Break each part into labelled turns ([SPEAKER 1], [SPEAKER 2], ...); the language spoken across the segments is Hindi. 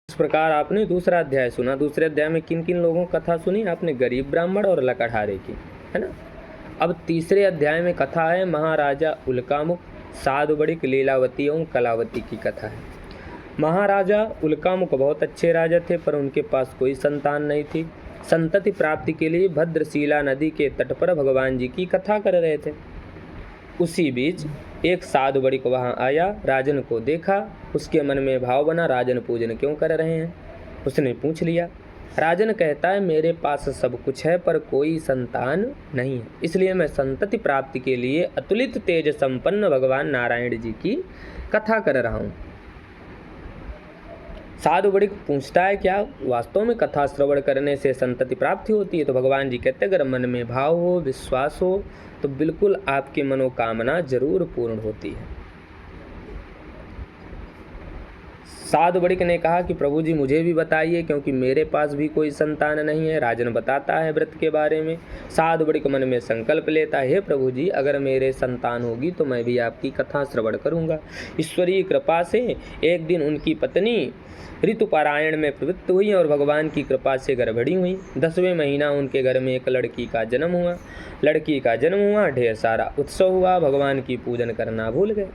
[SPEAKER 1] इस प्रकार आपने दूसरा अध्याय सुना। दूसरे अध्याय में किन किन लोगों की कथा सुनी आपने? गरीब ब्राह्मण और लकड़हारे की, है ना। अब तीसरे अध्याय में कथा है महाराजा उल्कामुख, साधु बड़िक, लीलावती एवं कलावती की कथा है। महाराजा उल्कामुख बहुत अच्छे राजा थे, पर उनके पास कोई संतान नहीं थी। संतति प्राप्ति के लिए भद्रशिला नदी के तट पर भगवान जी की कथा कर रहे थे। उसी बीच एक साधु बड़िक वहाँ आया, राजन को देखा, उसके मन में भाव बना, राजन पूजन क्यों कर रहे हैं? उसने पूछ लिया। राजन कहता है मेरे पास सब कुछ है पर कोई संतान नहीं है, इसलिए मैं संतति प्राप्ति के लिए अतुलित तेज संपन्न भगवान नारायण जी की कथा कर रहा हूँ। साधु बड़िक पूछता है क्या वास्तव में कथा श्रवण करने से संतति प्राप्ति होती है? तो भगवान जी कहते हैं अगर मन में भाव हो, विश्वास हो तो बिल्कुल आपकी मनोकामना जरूर पूर्ण होती है। साधु बड़िक ने कहा कि प्रभु जी मुझे भी बताइए, क्योंकि मेरे पास भी कोई संतान नहीं है। राजन बताता है व्रत के बारे में। साधु बड़िक मन में संकल्प लेता है, हे प्रभु जी अगर मेरे संतान होगी तो मैं भी आपकी कथा श्रवण करूंगा। ईश्वरीय कृपा से एक दिन उनकी पत्नी ऋतुपारायण में प्रवृत्त हुई और भगवान की कृपा से गर्भणी हुई। 10वें महीना उनके घर में एक लड़की का जन्म हुआ। ढेर सारा उत्सव हुआ, भगवान की पूजन करना भूल गए।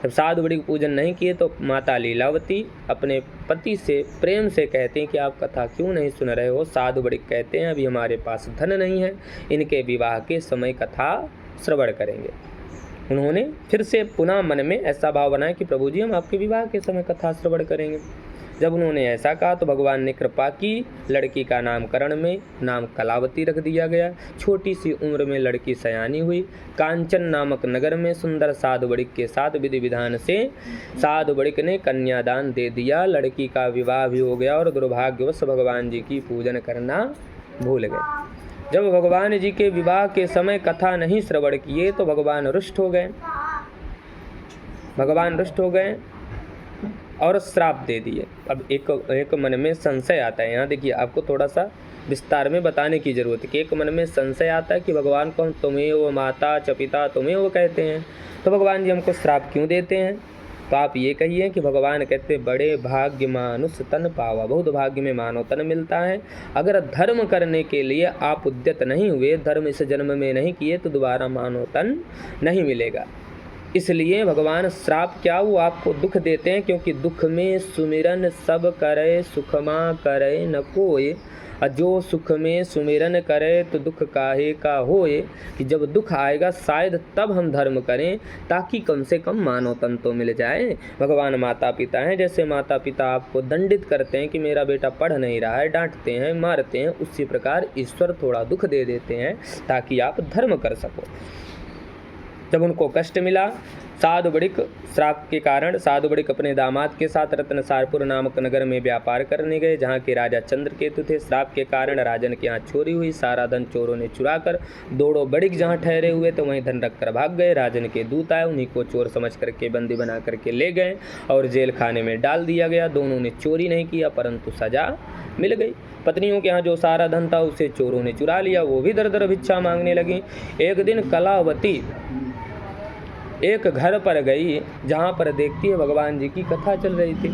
[SPEAKER 1] जब साधु बड़िक पूजन नहीं किए तो माता लीलावती अपने पति से प्रेम से कहते हैं कि आप कथा क्यों नहीं सुन रहे हो? साधु बड़िक कहते हैं अभी हमारे पास धन नहीं है, इनके विवाह के समय कथा श्रवण करेंगे। उन्होंने फिर से पुनः मन में ऐसा भाव बनाया कि प्रभु जी हम आपके विवाह के समय कथा श्रवण करेंगे। जब उन्होंने ऐसा कहा तो भगवान ने कृपा की, लड़की का नामकरण में नाम कलावती रख दिया गया। छोटी सी उम्र में लड़की सयानी हुई। कांचन नामक नगर में सुंदर साधु बड़िक के साथ विधि विधान से साधु बड़िक ने कन्यादान दे दिया। लड़की का विवाह भी हो गया और दुर्भाग्यवश भगवान जी की पूजन करना भूल गए। जब भगवान जी के विवाह के समय कथा नहीं श्रवण किए तो भगवान रुष्ट हो गए और श्राप दे दिए। अब एक मन में संशय आता है। यहाँ देखिए आपको थोड़ा सा विस्तार में बताने की जरूरत है कि एक मन में संशय आता है कि भगवान को हम तुम्हें माता च पिता तुम्हें कहते हैं, तो भगवान जी हमको श्राप क्यों देते हैं? तो आप ये कहिए कि भगवान कहते बड़े भाग्य मानुष तन पावा, बहुत भाग्य में मानव तन मिलता है। अगर धर्म करने के लिए आप उद्यत नहीं हुए, धर्म इस जन्म में नहीं किए तो दोबारा मानव तन नहीं मिलेगा। इसलिए भगवान श्राप क्या वो आपको दुख देते हैं, क्योंकि दुख में सुमिरन सब करे सुखमा करे न कोय, जो सुख में सुमिरन करे तो दुख काहे का होए। कि जब दुख आएगा शायद तब हम धर्म करें ताकि कम से कम मानव तन तो मिल जाए। भगवान माता पिता हैं, जैसे माता पिता आपको दंडित करते हैं कि मेरा बेटा पढ़ नहीं रहा है, डांटते हैं मारते हैं, उसी प्रकार ईश्वर थोड़ा दुख दे देते हैं ताकि आप धर्म कर सको। जब उनको कष्ट मिला साधु बड़िक श्राप के कारण साधु बड़िक अपने दामाद के साथ रत्नसारपुर नामक नगर में व्यापार करने गए, जहाँ के राजा चंद्रकेतु थे। श्राप के कारण राजन के यहाँ चोरी हुई। सारा धन चोरों ने चुरा कर दोनों बड़िक जहाँ ठहरे हुए थे वहीं धन रखकर भाग गए। राजन के दूत आए, उन्हीं को चोर समझ करके बंदी बना करके ले गए और जेल खाने में डाल दिया गया। दोनों ने चोरी नहीं किया परंतु सजा मिल गई। पत्नियों के यहाँ जो सारा धन था उसे चोरों ने चुरा लिया, वो भी दर दर भिक्षा मांगने लगी। एक दिन कलावती एक घर पर गई जहाँ पर देखती है भगवान जी की कथा चल रही थी।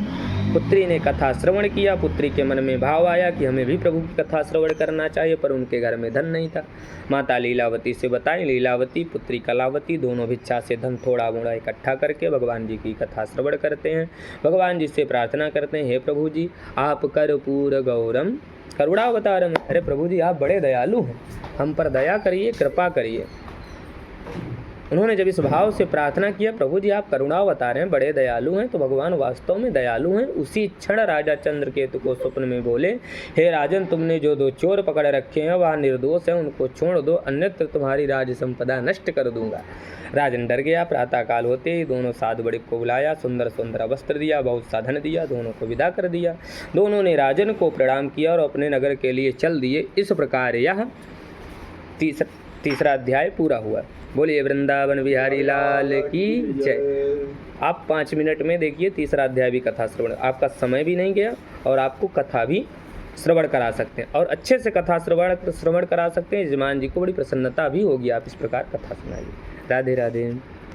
[SPEAKER 1] पुत्री ने कथा श्रवण किया। पुत्री के मन में भाव आया कि हमें भी प्रभु की कथा श्रवण करना चाहिए, पर उनके घर में धन नहीं था। माता लीलावती से बताएं। लीलावती पुत्री कलावती दोनों भिक्षा से धन थोड़ा मोड़ा इकट्ठा करके भगवान जी की कथा श्रवण करते हैं। भगवान जी से प्रार्थना करते हैं, हे प्रभु जी आप कर्पूर गौरम करुणावतारम। अरे प्रभु जी आप बड़े दयालु हैं, हम पर दया करिए, कृपा करिए। उन्होंने जब इस भाव से प्रार्थना किया प्रभु जी आप करुणावतार हैं, बड़े दयालु हैं, तो भगवान वास्तव में दयालु हैं। उसी क्षण राजा चंद्रकेतु को स्वप्न में बोले, हे राजन तुमने जो 2 चोर पकड़ रखे हैं वह निर्दोष हैं, उनको छोड़ दो, अन्यत्र तुम्हारी राज संपदा नष्ट कर दूंगा। राजन डर गया। प्रातःकाल होते ही दोनों साधु बड़िक को बुलाया, सुंदर सुंदर वस्त्र दिया, बहुत सा धन दिया, दोनों को विदा कर दिया। दोनों ने राजन को प्रणाम किया और अपने नगर के लिए चल दिए। इस प्रकार यह तीसरा अध्याय पूरा हुआ। बोलिए वृंदावन बिहारी लाल की जय। आप 5 मिनट में देखिए तीसरा अध्याय भी कथा श्रवण, आपका समय भी नहीं गया और आपको कथा भी श्रवण करा सकते हैं और अच्छे से कथा श्रवण करा सकते हैं। यजमान जी को बड़ी प्रसन्नता भी होगी। आप इस प्रकार कथा सुनाइए। राधे राधे।